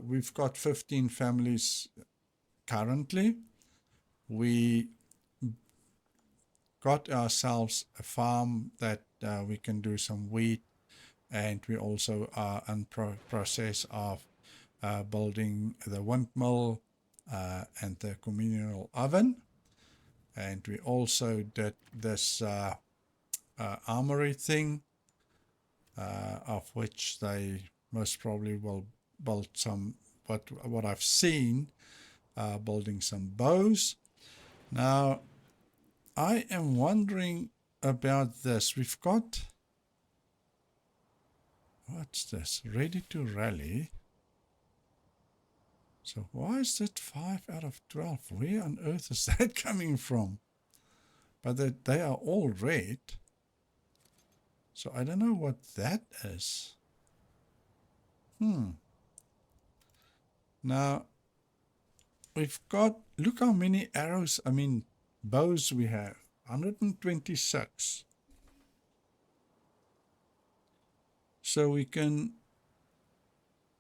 We've got 15 families currently. We got ourselves a farm that we can do some wheat, and we also are in process of building the windmill and the communal oven. And we also did this armory thing, of which they most probably will build some, what I've seen, building some bows. Now, I am wondering about this. We've got, what's this? Ready to rally. So why is that 5 out of 12? Where on earth is that coming from? But they are all red. So I don't know what that is. Now, we've got, look how many arrows, I mean, Bows we have 126. So we can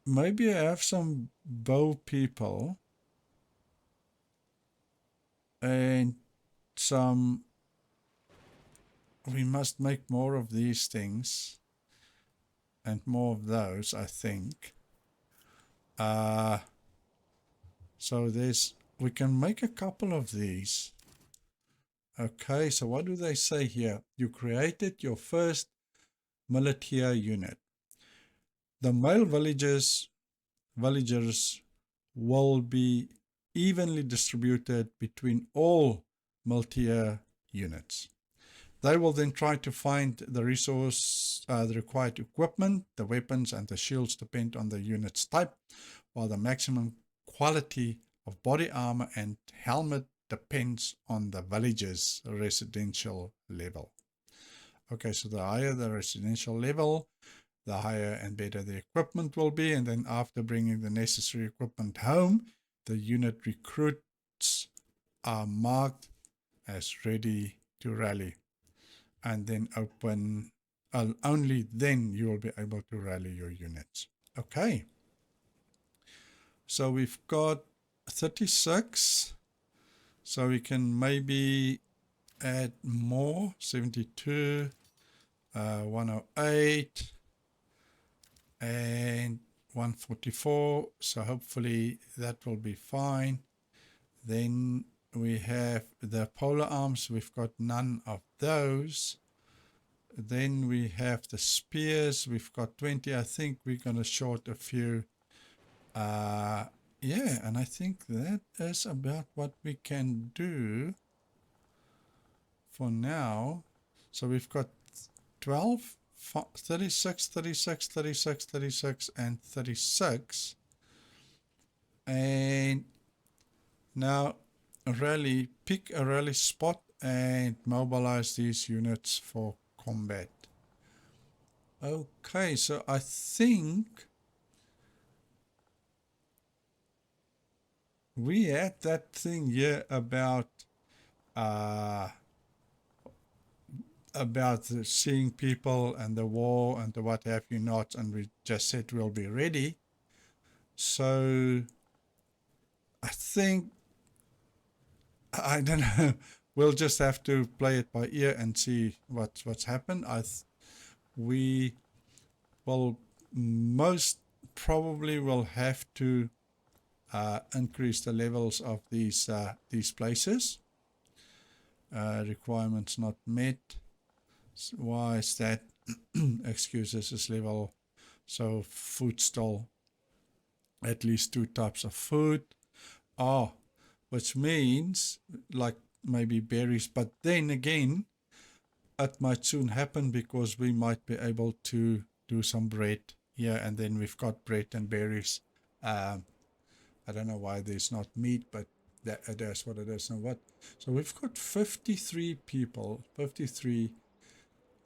maybe have some bow people and some. We must make more of these things and more of those, I think. So we can make a couple of these. Okay, so what do they say here? You created your first militia unit. The male villagers will be evenly distributed between all militia units. They will then try to find the required equipment. The weapons and the shields depend on the unit's type, while the maximum quality of body armor and helmet depends on the village's residential level. Okay, so the higher the residential level, the higher and better the equipment will be. And then after bringing the necessary equipment home, the unit recruits are marked as ready to rally. And then only then you will be able to rally your units. Okay. So we've got 36. So we can maybe add more. 72, 108, and 144. So hopefully that will be fine. Then we have the polar arms. We've got none of those. Then we have the spears. We've got 20. I think we're going to short a few. Yeah, and I think that is about what we can do for now. So we've got 12, 36, 36, 36, 36, and 36. And now pick a rally spot and mobilize these units for combat. Okay, so I think we had that thing here about seeing people and the war and the what have you not, and we just said we'll be ready. So I think, I don't know, we'll just have to play it by ear and see what's happened. We will most probably will have to increase the levels of these places. Requirements not met. Why is that? Excuses is level. So food stall, at least 2 types of food. Which means like maybe berries, but then again it might soon happen because we might be able to do some bread here, and then we've got bread and berries. I don't know why there's not meat, but that's what it is. And what? So we've got 53 people, 53.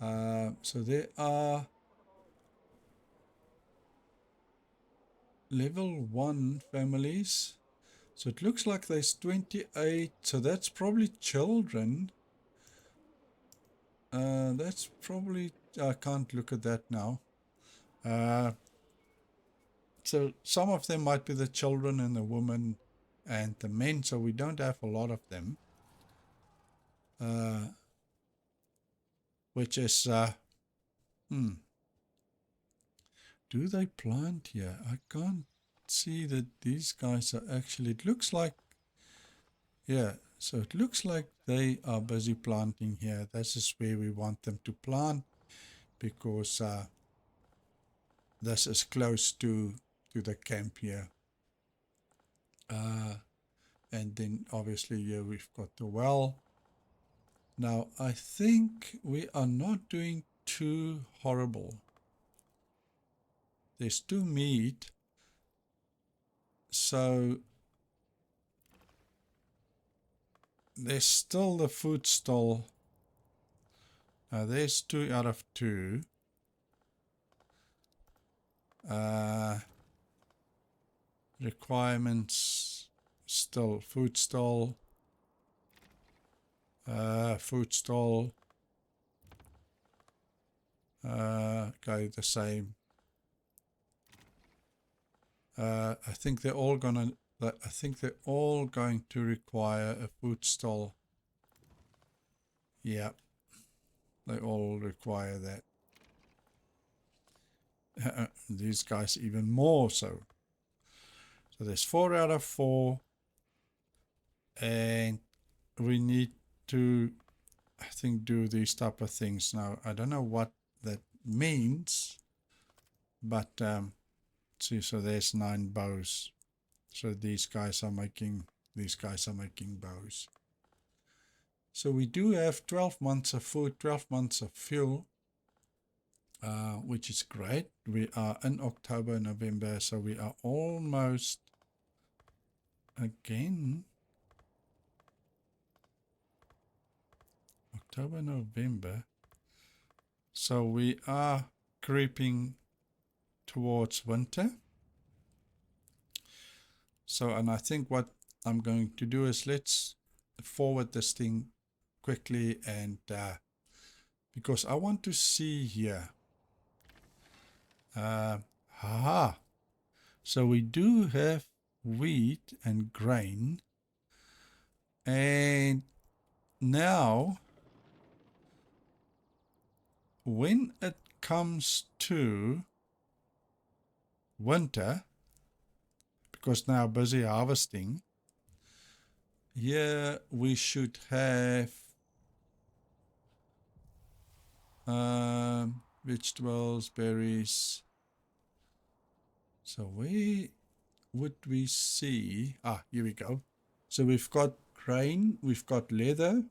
So there are level 1 families. So it looks like there's 28. So that's probably children. That's probably, I can't look at that now. So some of them might be the children and the women and the men, so we don't have a lot of them. Which is, do they plant here? I can't see that these guys are actually, it looks like, yeah, so it looks like they are busy planting here. This is where we want them to plant because this is close to the camp here. And then obviously here we've got the well. Now I think we are not doing too horrible. There's 2 meat. So there's still the food stall. Now there's 2 out of 2. Requirements still food stall. Food stall. Okay, the same. I think they're all gonna. I think they're all going to require a food stall. Yeah, they all require that. These guys even more so. So there's 4 out of 4, and we need to, I think, do these type of things now. I don't know what that means, but see, so there's 9 bows. So these guys are making bows. So we do have 12 months of food, 12 months of fuel, which is great. We are in October, November, so we are almost again October, November. So we are creeping towards winter. So, and I think what I'm going to do is let's forward this thing quickly, and because I want to see here. So we do have wheat and grain, and now when it comes to winter, because now busy harvesting, here we should have vegetables, berries. So where would we see? Here we go. So we've got grain, we've got leather.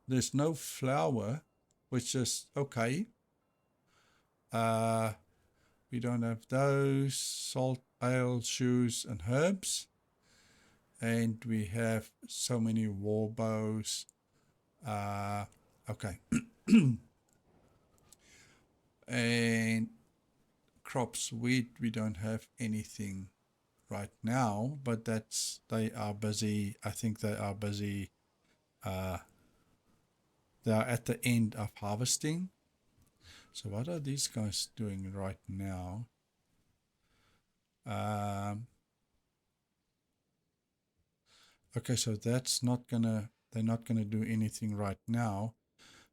There's no flour, which is okay. We don't have those. Salt, ale, shoes, and herbs. And we have so many war bows. Okay. And crops, wheat, we don't have anything right now, but they are busy. I think they are busy. They are at the end of harvesting. So what are these guys doing right now? Okay, so they're not gonna do anything right now.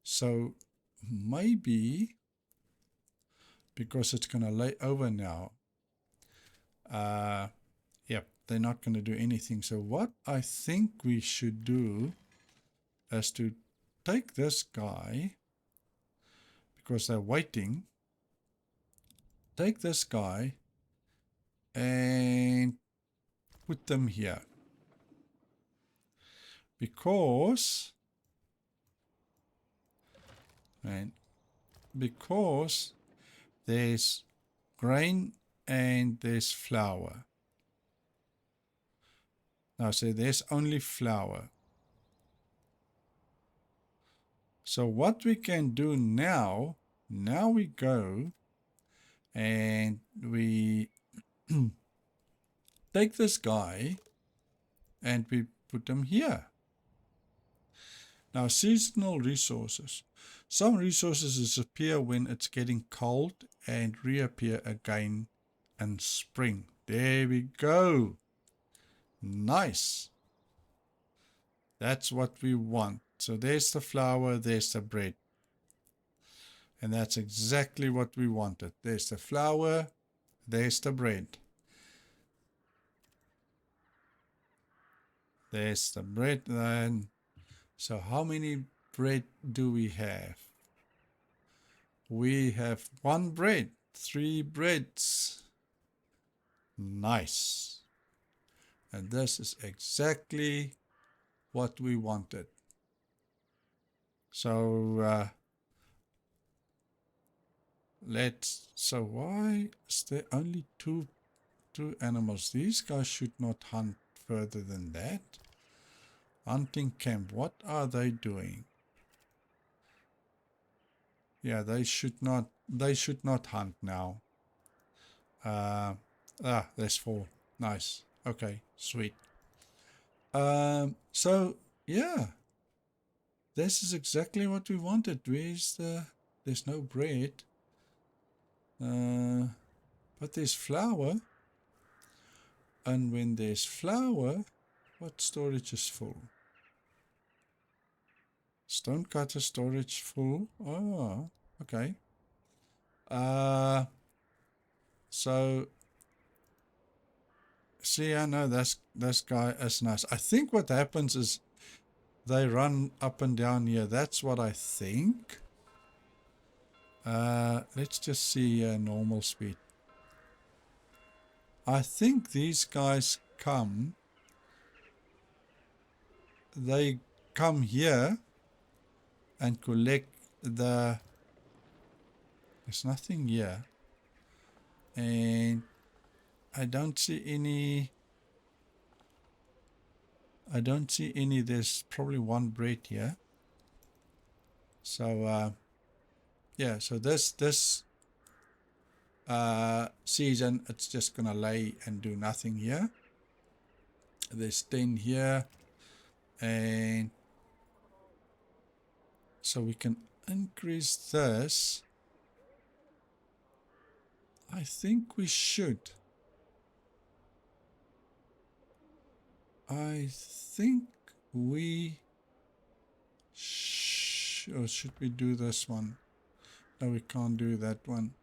So maybe because it's gonna lay over now, yep, they're not gonna do anything. So what I think we should do is to take this guy, because they're waiting, take this guy and put them here. Because there's grain and there's flour. Now, so there's only flour. So what we can do now we go and we take this guy and we put him here. Now, seasonal resources. Some resources disappear when it's getting cold and reappear again in spring. There we go. Nice. That's what we want. So there's the flour, there's the bread. And that's exactly what we wanted. There's the flour, there's the bread. There's the bread then. So how many bread do we have? We have 1 bread, 3 breads. Nice. And this is exactly what we wanted. So so why is there only two animals? These guys should not hunt further than that. Hunting camp, what are they doing? Yeah, they should not hunt now. There's 4. Nice. Okay, sweet. So yeah, this is exactly what we wanted. There's no bread, but there's flour. And when there's flour, what storage is full? Stonecutter storage full. Oh, okay. So see, I know this guy is nice. I think what happens is they run up and down here. That's what I think. Let's just see normal speed. I think these guys they come here and collect there's nothing here. And I don't see any, there's probably one bread here. So, yeah, so this season, it's just going to lay and do nothing here. There's 10 here. And so we can increase this. I think we should. I think we or should we do this one? No, we can't do that one.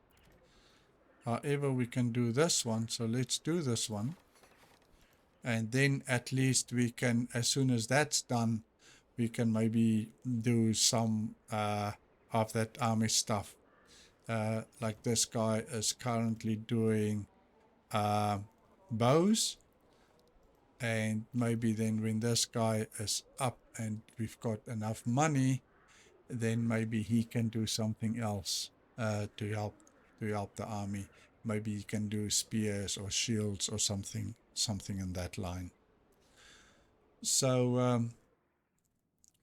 However, we can do this one. So let's do this one. And then at least we can, as soon as that's done, we can maybe do some of that army stuff. Like this guy is currently doing bows. And maybe then when this guy is up and we've got enough money, then maybe he can do something else to help the army. Maybe he can do spears or shields or something in that line. So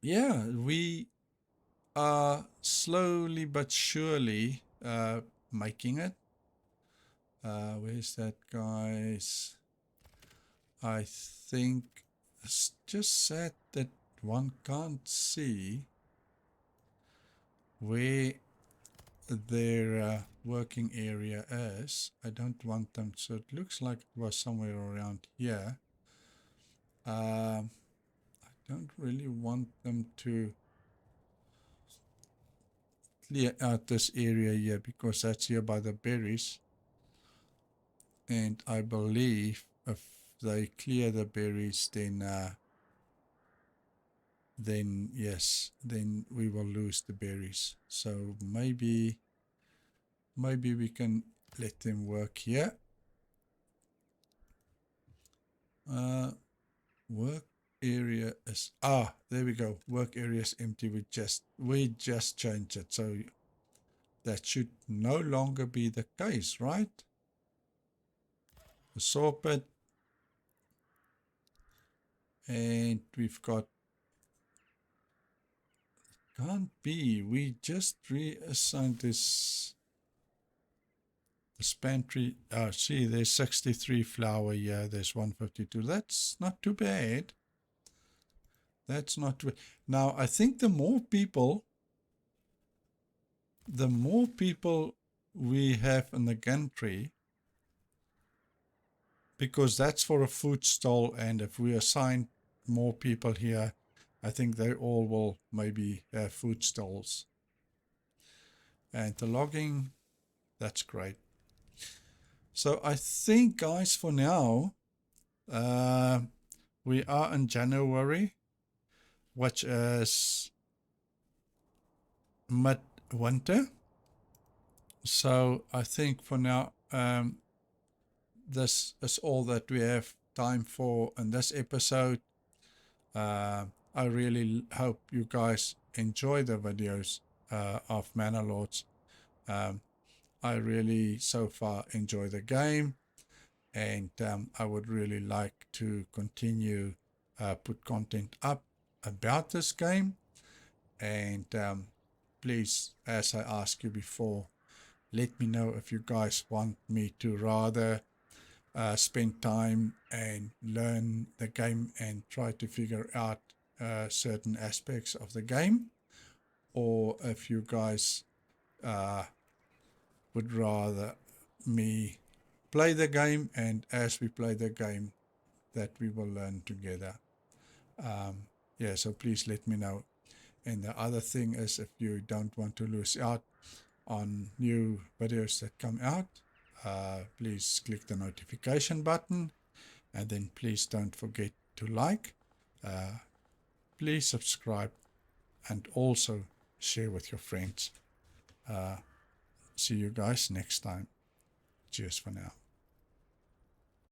yeah, we are slowly but surely making it. Where's that, guys? I think it's just sad that one can't see where their working area is. I don't want them, so it looks like it was somewhere around here. I don't really want them to clear out this area here because that's here by the berries. And I believe if they clear the berries, then yes, then we will lose the berries. So maybe we can let them work here. Work area is there we go. Work area is empty. We just changed it, so that should no longer be the case, right? The saw pit, and we've got, can't be, we just reassigned this pantry. See, there's 63 flour here. There's 152. That's not too bad. That's not too bad. Now, I think the more people we have in the gantry, because that's for a food stall, and if we assign more people here, I think they all will maybe have food stalls. And the logging, that's great. So I think, guys, for now, we are in January, which is mid-winter. So I think for now, this is all that we have time for in this episode. I really hope you guys enjoy the videos of Manor Lords. I really so far enjoy the game, and I would really like to continue put content up about this game. And please, as I asked you before, let me know if you guys want me to rather spend time and learn the game and try to figure out certain aspects of the game, or if you guys would rather me play the game, and as we play the game that we will learn together. Yeah, so please let me know. And the other thing is, if you don't want to lose out on new videos that come out, please click the notification button, and then please don't forget to like, please subscribe, and also share with your friends. See you guys next time. Cheers for now.